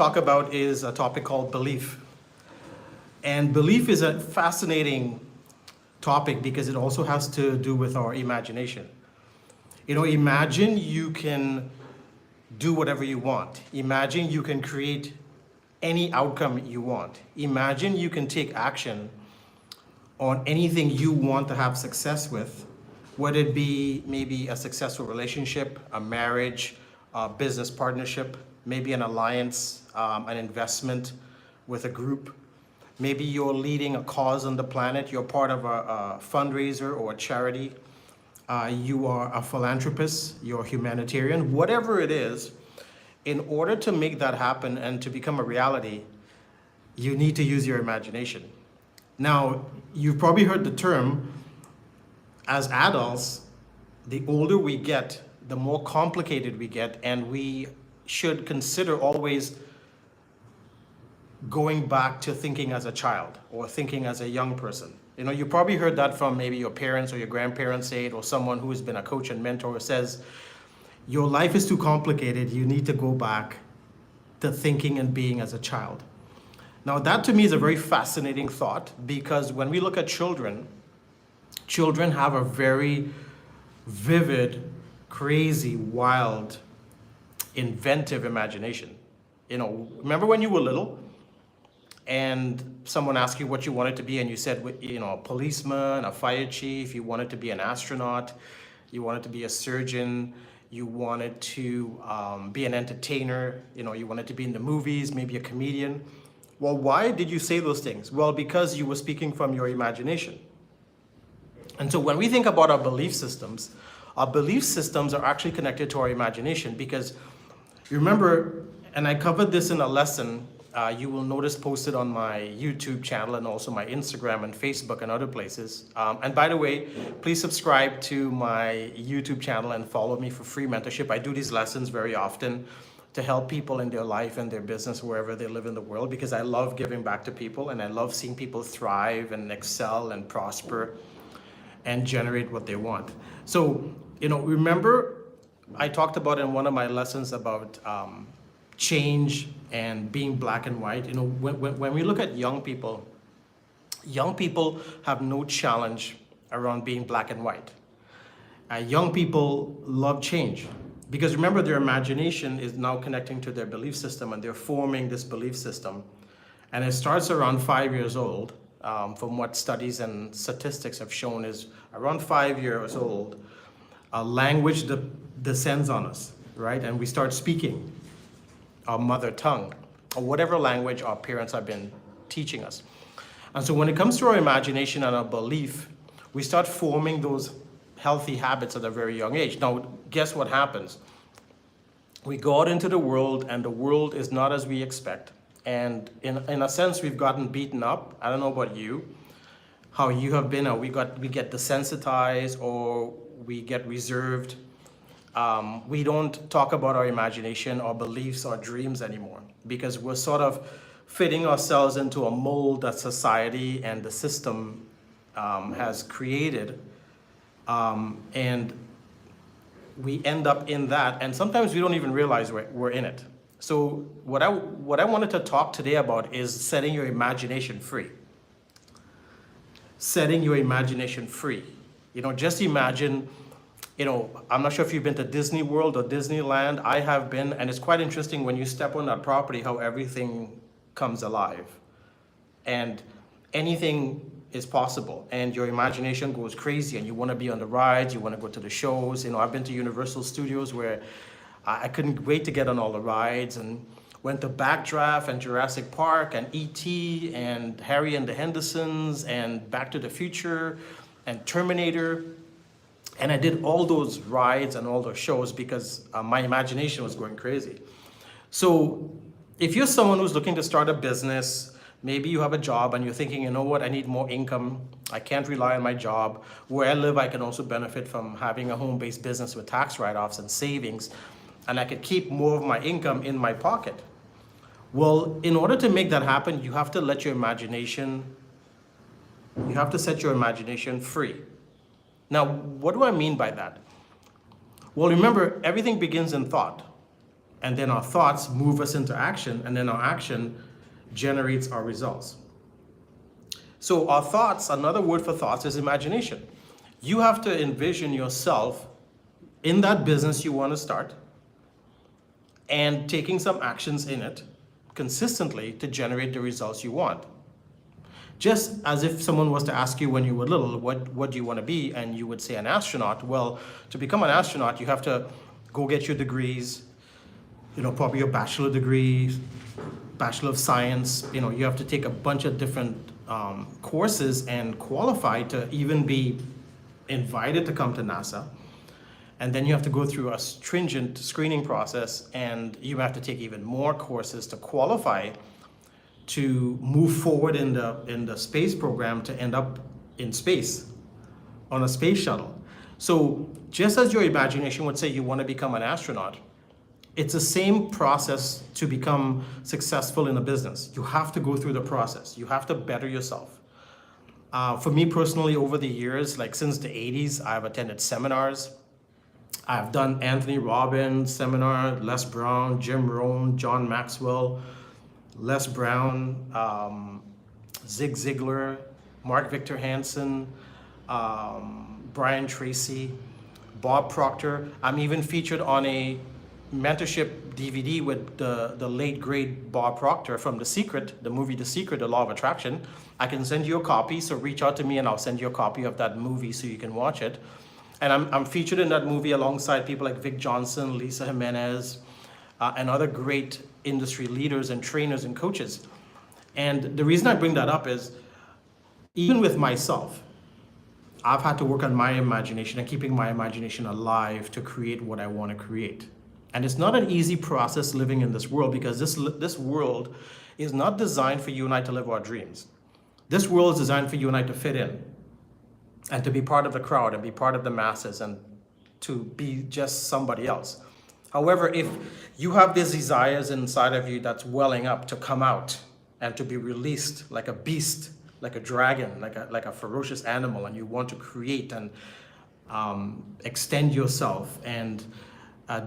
talk about is a topic called belief. And belief is a fascinating topic because it also has to do with our imagination. Imagine you can do whatever you want. Imagine you can create any outcome you want. Imagine you can take action on anything you want to have success with, whether it be maybe a successful relationship, a marriage, a business partnership, maybe an alliance, an investment with a group. Maybe you're leading a cause on the planet. You're part of a fundraiser or a charity. You are a philanthropist. You're a humanitarian. Whatever it is, in order to make that happen and to become a reality, you need to use your imagination. Now, you've probably heard the term, as adults, the older we get, the more complicated we get, and we should consider always going back to thinking as a child or thinking as a young person. You probably heard that from maybe your parents or your grandparents say it, or someone who has been a coach and mentor says, your life is too complicated, you need to go back to thinking and being as a child. Now that to me is a very fascinating thought, because when we look at children have a very vivid, crazy, wild, inventive imagination. Remember when you were little and someone asked you what you wanted to be and you said, a policeman, a fire chief, you wanted to be an astronaut, you wanted to be a surgeon, you wanted to be an entertainer, you wanted to be in the movies, maybe a comedian. Well, why did you say those things? Well, because you were speaking from your imagination. And so when we think about our belief systems are actually connected to our imagination, because you remember, and I covered this in a lesson, you will notice posted on my YouTube channel and also my Instagram and Facebook and other places. And by the way, please subscribe to my YouTube channel and follow me for free mentorship. I do these lessons very often to help people in their life and their business wherever they live in the world, because I love giving back to people and I love seeing people thrive and excel and prosper and generate what they want. So, remember I talked about in one of my lessons about change and being black and white. When we look at young people have no challenge around being black and white. Young people love change, because remember, their imagination is now connecting to their belief system and they're forming this belief system. And it starts around 5 years old. From what studies and statistics have shown, is around 5 years old, language descends on us, right? And we start speaking our mother tongue, or whatever language our parents have been teaching us. And so when it comes to our imagination and our belief, we start forming those healthy habits at a very young age. Now, guess what happens? We go out into the world and the world is not as we expect. And in a sense, we've gotten beaten up. I don't know about you, how you have been, or we get desensitized, or we get reserved. We don't talk about our imagination, our beliefs, our dreams anymore, because we're sort of fitting ourselves into a mold that society and the system has created. And we end up in that, and sometimes we don't even realize we're in it. So what I wanted to talk today about is setting your imagination free. Setting your imagination free. Just imagine, I'm not sure if you've been to Disney World or Disneyland. I have been, and it's quite interesting when you step on that property, how everything comes alive. And anything is possible, and your imagination goes crazy, and you want to be on the rides, you want to go to the shows. I've been to Universal Studios where I couldn't wait to get on all the rides, and went to Backdraft and Jurassic Park and E.T. and Harry and the Hendersons and Back to the Future and Terminator. And I did all those rides and all those shows because my imagination was going crazy. So if you're someone who's looking to start a business, maybe you have a job and you're thinking, I need more income. I can't rely on my job. Where I live, I can also benefit from having a home-based business with tax write-offs and savings, and I could keep more of my income in my pocket. Well, in order to make that happen, you have to set your imagination free. Now, what do I mean by that? Well, remember, everything begins in thought. And then our thoughts move us into action, and then our action generates our results. So our thoughts, another word for thoughts is imagination. You have to envision yourself in that business you want to start and taking some actions in it consistently to generate the results you want. Just as if someone was to ask you when you were little, what do you want to be? And you would say an astronaut. Well, to become an astronaut, you have to go get your degrees, probably your bachelor degree, Bachelor of Science. You have to take a bunch of different courses and qualify to even be invited to come to NASA. And then you have to go through a stringent screening process, and you have to take even more courses to qualify to move forward in the space program to end up in space on a space shuttle. So just as your imagination would say you want to become an astronaut, it's the same process to become successful in a business. You have to go through the process. You have to better yourself. For me personally, over the years, like since the 80s, I've attended seminars. I've done Anthony Robbins seminar, Les Brown, Jim Rohn, John Maxwell, Les Brown, Zig Ziglar, Mark Victor Hansen, Brian Tracy, Bob Proctor. I'm even featured on a mentorship DVD with the late great Bob Proctor from the movie The Secret, The Law of Attraction. I can send you a copy, so reach out to me and I'll send you a copy of that movie so you can watch it. And I'm featured in that movie alongside people like Vic Johnson, Lisa Jimenez, and other great industry leaders and trainers and coaches. And the reason I bring that up is, even with myself, I've had to work on my imagination and keeping my imagination alive to create what I want to create. And it's not an easy process living in this world, because this world is not designed for you and I to live our dreams. This world is designed for you and I to fit in and to be part of the crowd and be part of the masses and to be just somebody else. However, if you have these desires inside of you that's welling up to come out and to be released like a beast, like a dragon, like a ferocious animal, and you want to create and extend yourself and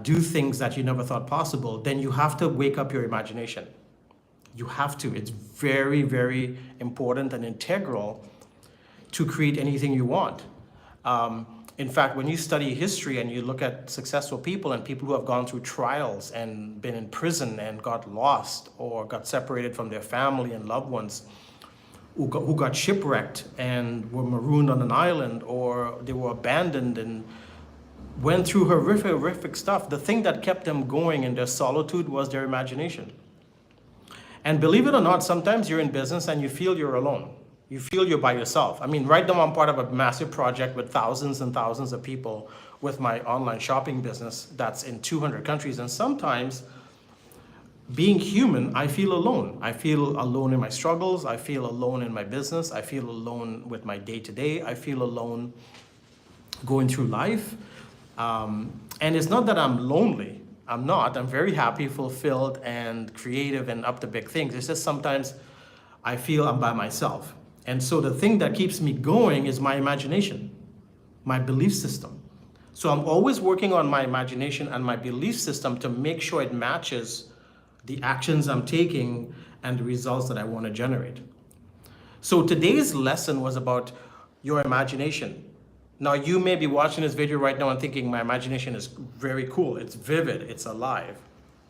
do things that you never thought possible, then you have to wake up your imagination. You have to. It's very, very important and integral to create anything you want. In fact, when you study history and you look at successful people and people who have gone through trials and been in prison and got lost or got separated from their family and loved ones, who got shipwrecked and were marooned on an island, or they were abandoned and went through horrific stuff, the thing that kept them going in their solitude was their imagination. And believe it or not, sometimes you're in business and you feel you're alone. You feel you're by yourself. I mean, right now I'm part of a massive project with thousands and thousands of people with my online shopping business that's in 200 countries. And sometimes, being human, I feel alone. I feel alone in my struggles. I feel alone in my business. I feel alone with my day-to-day. I feel alone going through life. And it's not that I'm lonely. I'm not. I'm very happy, fulfilled, and creative and up to big things. It's just sometimes I feel I'm by myself. And so the thing that keeps me going is my imagination, my belief system. So I'm always working on my imagination and my belief system to make sure it matches the actions I'm taking and the results that I want to generate. So today's lesson was about your imagination. Now, you may be watching this video right now and thinking, my imagination is very cool, it's vivid, it's alive.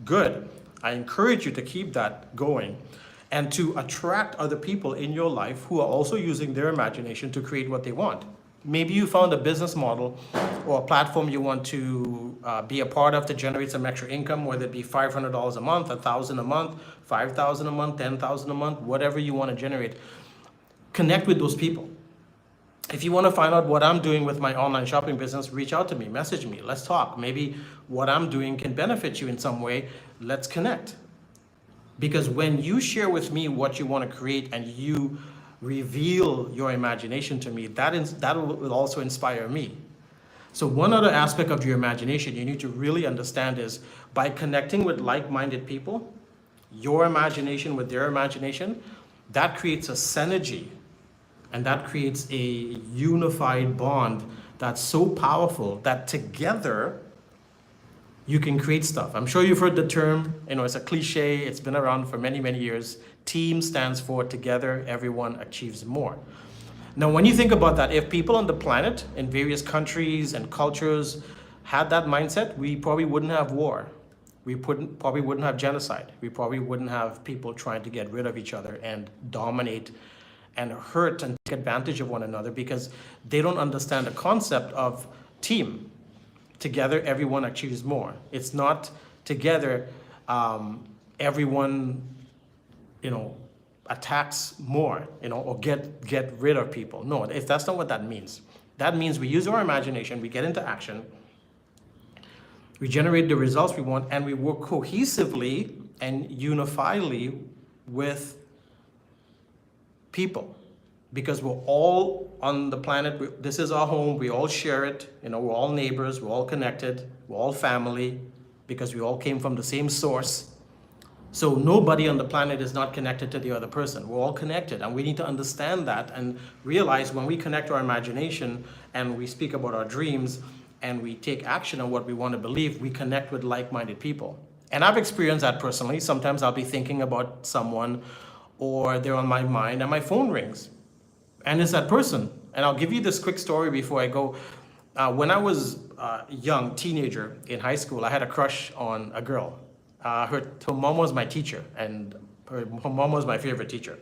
Good. I encourage you to keep that going and to attract other people in your life who are also using their imagination to create what they want. Maybe you found a business model or a platform you want to be a part of to generate some extra income, whether it be $500 a month, $1,000 a month, $5,000 a month, $10,000 a month, whatever you want to generate. Connect with those people. If you want to find out what I'm doing with my online shopping business, reach out to me, message me, let's talk. Maybe what I'm doing can benefit you in some way. Let's connect. Because when you share with me what you want to create and you reveal your imagination to me, that will also inspire me. So one other aspect of your imagination you need to really understand is, by connecting with like-minded people, your imagination with their imagination, that creates a synergy. And that creates a unified bond that's so powerful that together you can create stuff. I'm sure you've heard the term, it's a cliche, it's been around for many, many years. Team stands for together, everyone achieves more. Now, when you think about that, if people on the planet in various countries and cultures had that mindset, we probably wouldn't have war. We probably wouldn't have genocide. We probably wouldn't have people trying to get rid of each other and dominate and hurt and take advantage of one another because they don't understand the concept of team. Together, everyone achieves more. It's not together, everyone, attacks more, or get rid of people. No, that's not what that means. That means we use our imagination, we get into action, we generate the results we want, and we work cohesively and unifiedly with people. Because we're all on the planet, this is our home, we all share it, we're all neighbors, we're all connected, we're all family, because we all came from the same source. So nobody on the planet is not connected to the other person. We're all connected, and we need to understand that and realize when we connect our imagination and we speak about our dreams and we take action on what we want to believe, we connect with like-minded people. And I've experienced that personally. Sometimes I'll be thinking about someone or they're on my mind and my phone rings. And it's that person. And I'll give you this quick story before I go. When I was a young teenager in high school, I had a crush on a girl. Her mom was my teacher, and her mom was my favorite teacher.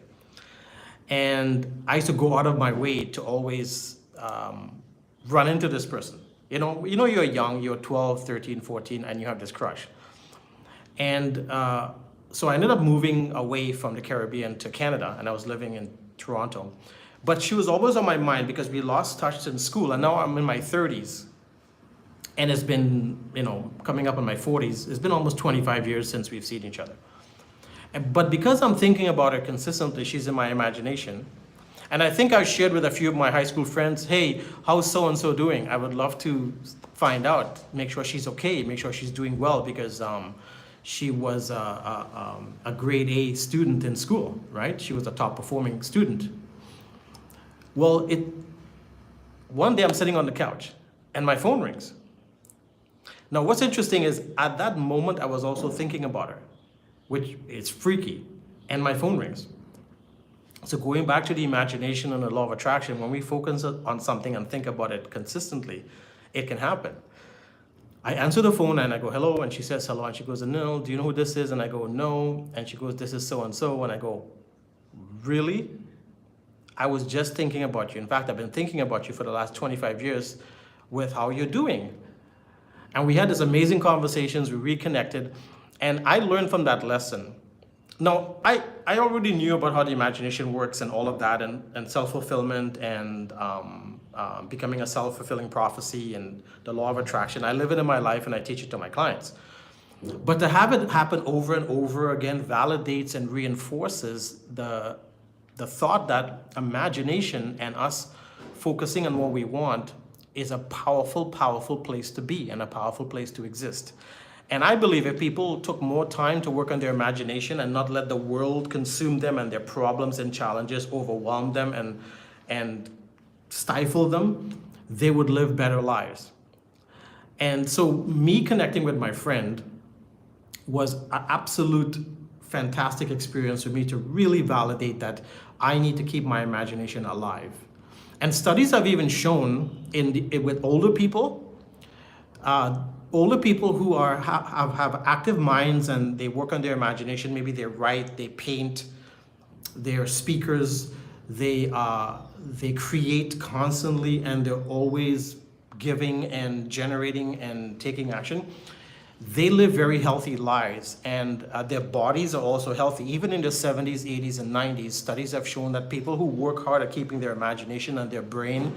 And I used to go out of my way to always run into this person. You're young, you're 12, 13, 14, and you have this crush. And so I ended up moving away from the Caribbean to Canada, and I was living in Toronto. But she was always on my mind because we lost touch in school, and now I'm in my 30s. And it's been, coming up in my 40s, it's been almost 25 years since we've seen each other. But because I'm thinking about her consistently, she's in my imagination. And I think I shared with a few of my high school friends, hey, how's so-and-so doing? I would love to find out, make sure she's okay, make sure she's doing well, because she was a grade A student in school, right? She was a top performing student. Well, one day I'm sitting on the couch and my phone rings. Now, what's interesting is at that moment, I was also thinking about her, which is freaky, and my phone rings. So going back to the imagination and the law of attraction, when we focus on something and think about it consistently, it can happen. I answer the phone and I go, hello, and she says hello, and she goes, no, do you know who this is? And I go, no, and she goes, this is so-and-so, and I go, really? I was just thinking about you. In fact, I've been thinking about you for the last 25 years with how you're doing. And we had these amazing conversations, we reconnected, and I learned from that lesson. Now, I already knew about how the imagination works and all of that, and self-fulfillment and becoming a self-fulfilling prophecy and the law of attraction. I live it in my life and I teach it to my clients. But to have it happen over and over again validates and reinforces the thought that imagination and us focusing on what we want is a powerful, powerful place to be and a powerful place to exist. And I believe if people took more time to work on their imagination and not let the world consume them and their problems and challenges overwhelm them and stifle them, they would live better lives. And so me connecting with my friend was an absolute fantastic experience for me to really validate that I need to keep my imagination alive. And studies have even shown with older people who have active minds and they work on their imagination. Maybe they write, they paint, they're speakers, they create constantly, and they're always giving and generating and taking action. They live very healthy lives, and their bodies are also healthy. Even in the 70s, 80s, and 90s, studies have shown that people who work hard at keeping their imagination and their brain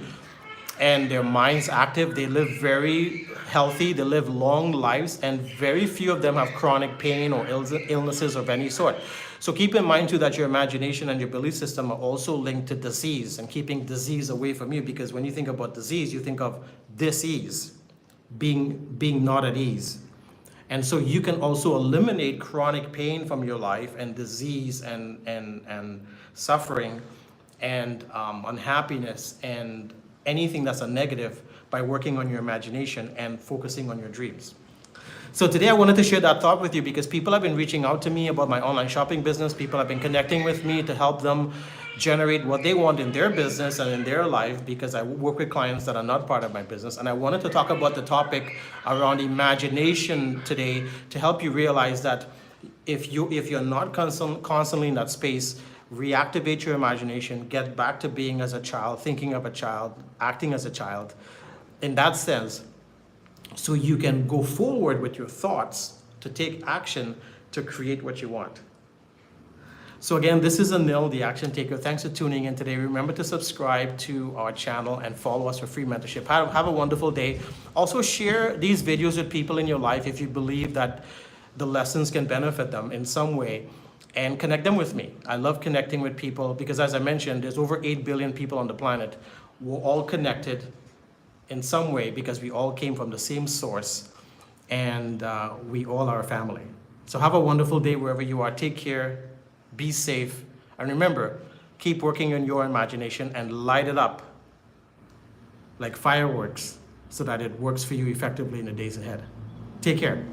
and their minds active, they live very healthy, they live long lives, and very few of them have chronic pain or illnesses of any sort. So keep in mind too that your imagination and your belief system are also linked to disease and keeping disease away from you, because when you think about disease, you think of dis-ease, being not at ease. And so you can also eliminate chronic pain from your life and disease and suffering and unhappiness and anything that's a negative by working on your imagination and focusing on your dreams. So today I wanted to share that thought with you because people have been reaching out to me about my online shopping business. People have been connecting with me to help them generate what they want in their business and in their life, because I work with clients that are not part of my business. And I wanted to talk about the topic around imagination today to help you realize that if you're not constantly in that space, reactivate your imagination, get back to being as a child, thinking of a child, acting as a child. In that sense, so you can go forward with your thoughts to take action to create what you want. So again, this is Anil, the Action Taker. Thanks for tuning in today. Remember to subscribe to our channel and follow us for free mentorship. Have a wonderful day. Also share these videos with people in your life if you believe that the lessons can benefit them in some way, and connect them with me. I love connecting with people because, as I mentioned, there's over 8 billion people on the planet. We're all connected in some way because we all came from the same source, and we all are a family. So have a wonderful day wherever you are. Take care, be safe, and remember, keep working on your imagination and light it up like fireworks so that it works for you effectively in the days ahead. Take care.